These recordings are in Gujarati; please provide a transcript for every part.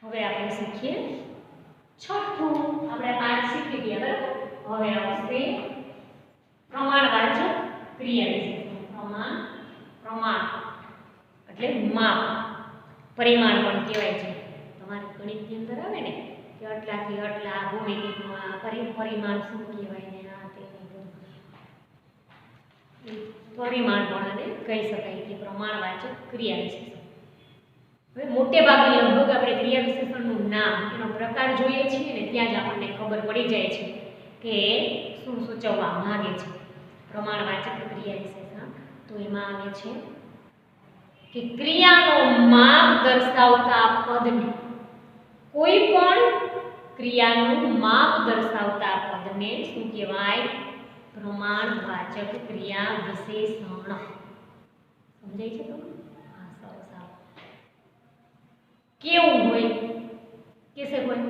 હવે આપણે શીખીએ છઠ્ઠું. આપણે 5 શીખી ગયા બરાબર. હવે આવશે પ્રમાણવાચક ક્રિયા વિશેષણ. પ્રમાણ એટલે માપ, પરિમાણ પણ કહેવાય છે. તમારે ગણિતની અંદર આવે ને કે આટલાથી આટલા ભૌમિતિકમાં પરિમાણ શું કહેવાય ને આ તે પરિમાણ પણ આને કહી શકાય કે પ્રમાણવાચક ક્રિયા વિશેષણ. હવે મોટે ભાગે લગભગ આપણે ક્રિયા વિશેષણનું નામ, એનો પ્રકાર જોઈએ છીએ ને ત્યાં જ આપણને ખબર પડી જાય છે કે શું સૂચવવા માંગે છે પ્રમાણવાચક ક્રિયા વિશેષણ. તો એમાં આવે છે કે ક્રિયાનું માપ દર્શાવતા પદને, કોઈ પણ ક્રિયાનું માપ દર્શાવતા પદને શું કહેવાય? પ્રમાણવાચક ક્રિયા વિશેષણ. સમજાય છે તમને? હા, સરસ. કેવું હોય? કેસે હોય?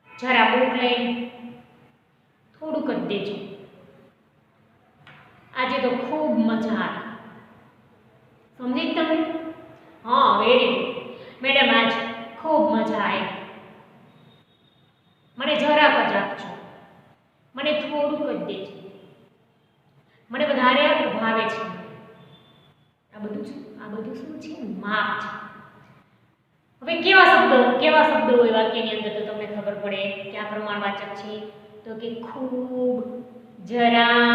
જરા બુક લઈને થોડુંક જ દેજો. આજે તો ખૂબ મજા આવી. સમજી તમે? હા, વેરી ગુડ મેડમ, આજ ખૂબ મજા આવી. મને જરાક જ આપજો, મને થોડુંક જ દેજો, મને વધારે ભાવે છે. આ બધું શું છે? માપ છે. હવે કેવા શબ્દો હોય વાક્યની અંદર તો તમને ખબર પડે કે આ પ્રમાણવાચક છે. તો કે ખૂબ, જરા,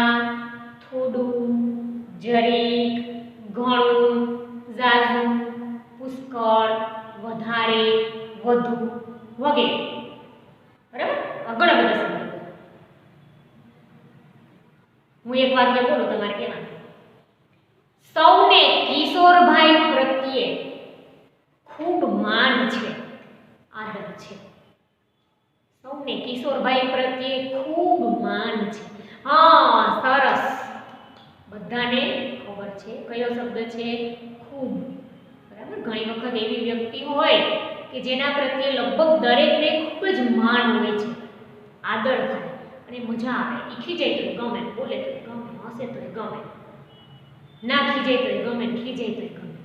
થોડું, જરીક, ઘણું, ઝાઝું, પુષ્કળ, વધારે, વધુ વગેરે. બરાબર? ઘણા બધા શબ્દો. હું એક વાક્ય બોલું, તમારે કહેવાનું. સૌને કિશોરભાઈ પ્રત્યે ખૂબ માન છે, આદર છે. સૌને કિશોરભાઈ પ્રત્યે ખૂબ માન છે. હા, સરસ. બધાને ખબર છે કયો શબ્દ છે? ખૂબ. બરાબર? ઘણી વખત એવી વ્યક્તિ હોય કે જેના પ્રત્યે લગભગ દરેકને ખૂબ જ માન હોય છે, આદર થાય અને મજા આવે. એ ખીજાય તો ગમે, બોલે તો ગમે, હસે તો ગમે, ના ખીજાય તો ગમે, ખીજાય તો ગમે,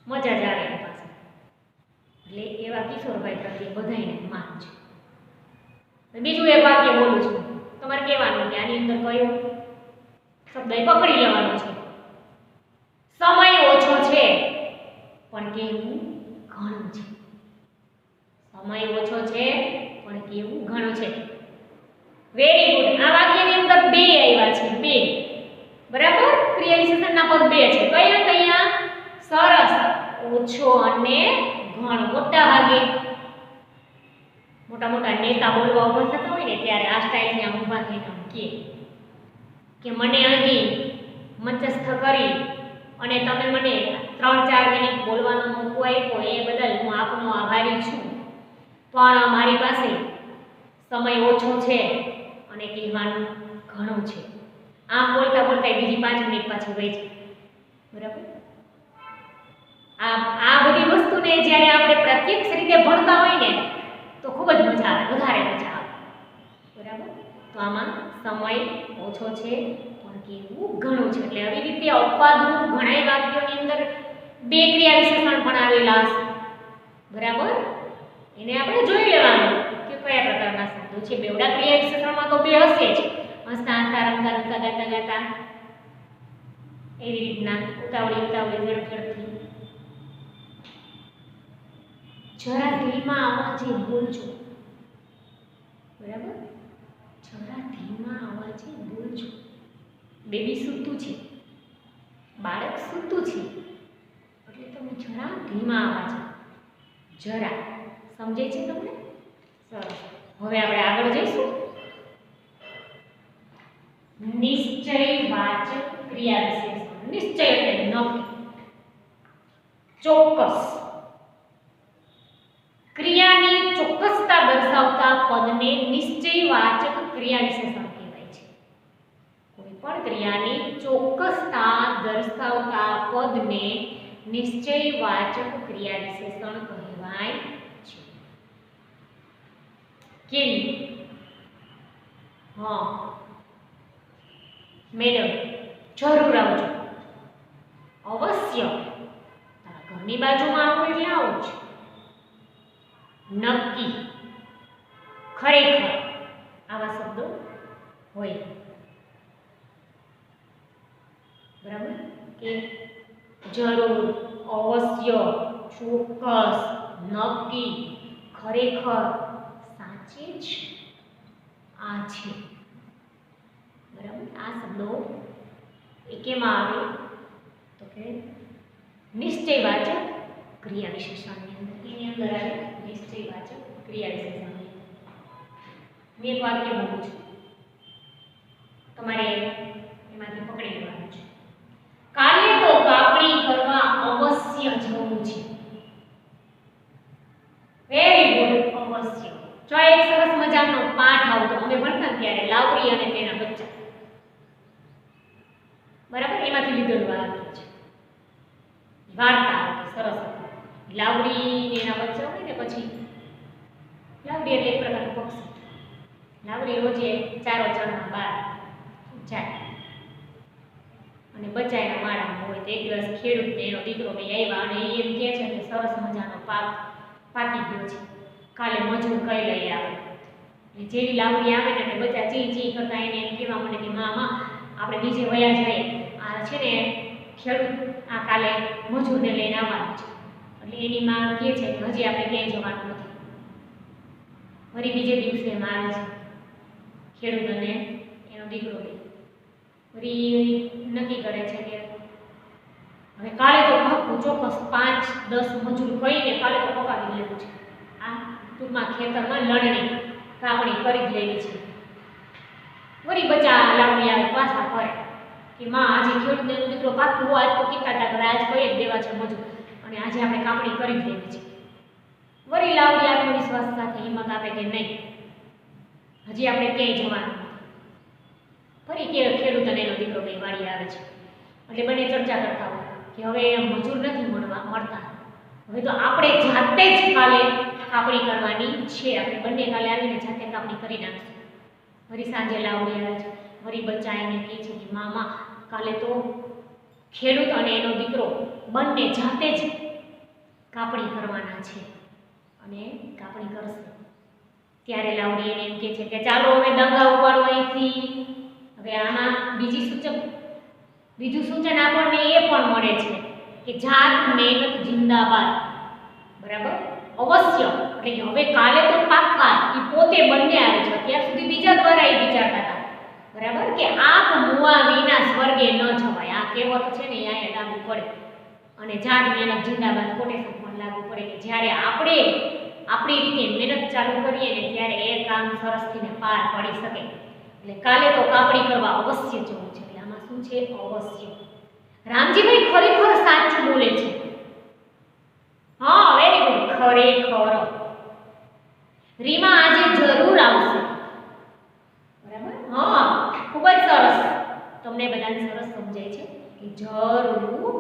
મજા જ આવે એની પાસે. એટલે એવા કિશોરભાઈ પ્રત્યે બધાને માન છે. બીજું એક વાક્ય બોલું છું, તમારે કહેવાનું કે આની અંદર કયો શબ્દ પકડી લેવાનો છે. સમય ઓછો છે પણ કેવું ઘણું છે. સમય ઓછો છે પણ કેવું ઘણું છે. Very good. આ વાક્યની અંદર બે આવ્યા છે, બે. બરાબર? ક્રિયા વિશેષણના પદ બે છે. કયા? સરસ. ઓછો અને ઘણો. મોટા નેતા બોલવા ઉભા થતા હોય ને ત્યારે આ સ્ટાઇલથી આમ ઊભા થઈને આમ કે મને અહીં મંચસ્થ કરી અને તમે મને 3-4 મિનિટ બોલવાનો મોકો આપ્યો એ બદલ હું આપનો આભારી છું, પણ મારી પાસે સમય ઓછો છે અને કહેવાનું ઘણું છે. આમ બોલતા બીજી 5 મિનિટ પાછી વહી જાય. બરાબર? આ બધી વસ્તુને જ્યારે આપણે પ્રત્યક્ષ રીતે ભણતા હોય ને તો ખૂબ જ મજા આવે, વધારે મજા આવે. બરાબર? તો આમાં સમય ઓછો છે પણ કેવું ઘણું છે. એટલે આવી રીતે અપવાદરૂપ ઘણા વાક્યોની અંદર બે ક્રિયા વિશેષણ પણ આવેલા હશે. બરાબર? એને આપણે જોઈ લેવાનું કે કયા પ્રકારના શબ્દો છે. બેવડા ક્રિયા વિશેષણમાં તો બે હશે જ. હસતા હસતા, રમતા રમતા, ગાતા ગાતા, એવી રીતના ઉતાવળી ઝડપથી. જરા ધીમા અવાજે બોલજો. બરાબર? જરા ધીમા અવાજે બોલજો. બેબી સૂતું છે, બાળક સૂતું છે, એટલે તમે જરા ધીમા અવાજે. જરા. સમજાય છે તમને? સરસ. હવે આપણે આગળ જઈશું. નિશ્ચયવાચક ક્રિયા વિશેષણ. નિશ્ચય એટલે નક્કી, ચોક્કસ. ક્રિયાની ચોક્કસતા દર્શાવતા પદને નિશ્ચયવાચક ક્રિયા વિશેષણ કહેવાય છે. કોઈ પણ ક્રિયાની ચોક્કસતા દર્શાવતા પદને નિશ્ચયવાચક ક્રિયા વિશેષણ કહેવાય છે. કેવી? હા મેડમ, જરૂર આવજો, અવશ્ય, તારા ની બાજુમાં આવું એટલે આવું જ. નક્કી, ખરેખર આવા શબ્દો હોય. બરાબર કે જરૂર, અવશ્ય, ચોક્કસ, નક્કી, ખરેખર, સાચે જ, આ છે. બરાબર, આ શબ્દો એ કેમાં આવે તો કે નિશ્ચયવાચક ક્રિયા વિશેષણની અંદર. એની અંદર આવે નિશ્ચયવાચક ક્રિયા વિશેષણની અંદર. હું એક વાક્ય બોલું છું, તમારે એમાંથી પકડી લેવાનું છે. કાલે તો કાપણી કરવા અવશ્ય જવું છે. વેરી ગુડ, અવશ્ય. જો એક સરસ મજાનો પાઠ આવતો અમે ભણતા ત્યારે, લાવરી અને તેના બચ્ચા. બરાબર, એમાંથી લીધેલું વાક્ય છે. વાર્તા હતી, સરસ હતી. લાવરી ને એના બચ્ચા હોય ને, પછી લાવરી એટલે એક પ્રકારનું પક્ષી. લાવરી રોજે ચારો ચણમાં બહાર જાય અને બચ્ચા એના માળામાં હોય. તો એક દિવસ ખેડૂતને એનો દીકરો બે આવ્યા અને એ એમ કહે છે કે સરસ મજાનો પાક પાકી ગયો છે, કાલે મજૂર કઈ લઈ આવે. એટલે જેવી લાવડી આવે ને એટલે બચ્ચા ચી ચી કરતા એને એમ કહેવા માંડે કે માં આપણે બીજે વયા જઈએ, આ છે ને ખેડૂત આ કાલે મજૂરને લઈને આવવાનું છે. એટલે એની માં કહે છે કે હજી આપણે ક્યાંય જવાનું નથી. ફરી બીજે દિવસે એમ આવે છે ખેડૂત અને એનો દીકરો બે. ફરી નક્કી કરે છે કે હવે કાલે તો પાકું ચોક્કસ 5-10 મજૂર કહીને કાલે તો પકાવી લેવું છે. આ ટૂંકમાં ખેતરમાં લણણી કાપણી કરી જ લેવી છે. વળી બચ્ચા લાવણી આવે પાછા ફરે કે માં આજે ખેડૂતને એનો દીકરો પાકું આજ તો કીધા હતા કે આજ કઈ જ દેવા છે મજૂર અને આજે આપણે કાપણી કરી જ લેવી છે. વળી લાવણી આત્મવિશ્વાસ સાથે હિંમત આપે કે નહીં, હજી આપણે ક્યાંય જવાનું નથી. ફરી કે ખેડૂત અને એનો દીકરો બે વાળી આવે છે. એટલે બંને ચર્ચા કરતા હોય કે હવે મજૂર નથી મળતા, હવે તો આપણે જાતે જ કાલે કાપણી કરવાની છે. આપણે બંને કાલે આવીને જાતે કાપણી કરી નાખશું. વળી સાંજે લાવણી આવે છે. વળી બચ્ચા એને કહે છે કે મામા કાલે તો ખેડૂત અને એનો દીકરો બંને જાતે જ કાપણી કરવાના છે અને કાપણી કરશે. ત્યારે લાવણી એને એમ કહે છે કે ચાલો હવે દંગા ઉપાડો અહીંથી. હવે આમાં બીજું સૂચન આપણને એ પણ મળે છે કે જાત મહેનત જિંદાબાદ. બરાબર, અવશ્ય એટલે કે હવે કાલે તો પાક્કા એ પોતે બંને આવે છે. અત્યાર સુધી બીજા દ્વારા એ વિચારતા હતા. બરાબર, કે આપ મુવા વિના સ્વર્ગે ન જવાય. આ કહેવત છે ને અહીંયા લાગુ પડે. અને જાત મહેનત જિંદાબાદ કોટેશન પણ લાગુ પડે કે જ્યારે આપણે આપણી રીતે મહેનત ચાલુ કરીએ ને ત્યારે એ કામ સરસથી પાર પડી શકે. એટલે કાલે તો કાપણી કરવા અવશ્ય જવું છે. એટલે આમાં શું છે? અવશ્ય. રામજીભાઈ ખરેખર સાચું બોલે છે. હા, વેરી ગુડ, ખરેખર. રીમા આજે જરૂર આવશે. બરાબર, હા, ખૂબ જ સરસ. તમને બધાને સરસ સમજાય છે કે જરૂર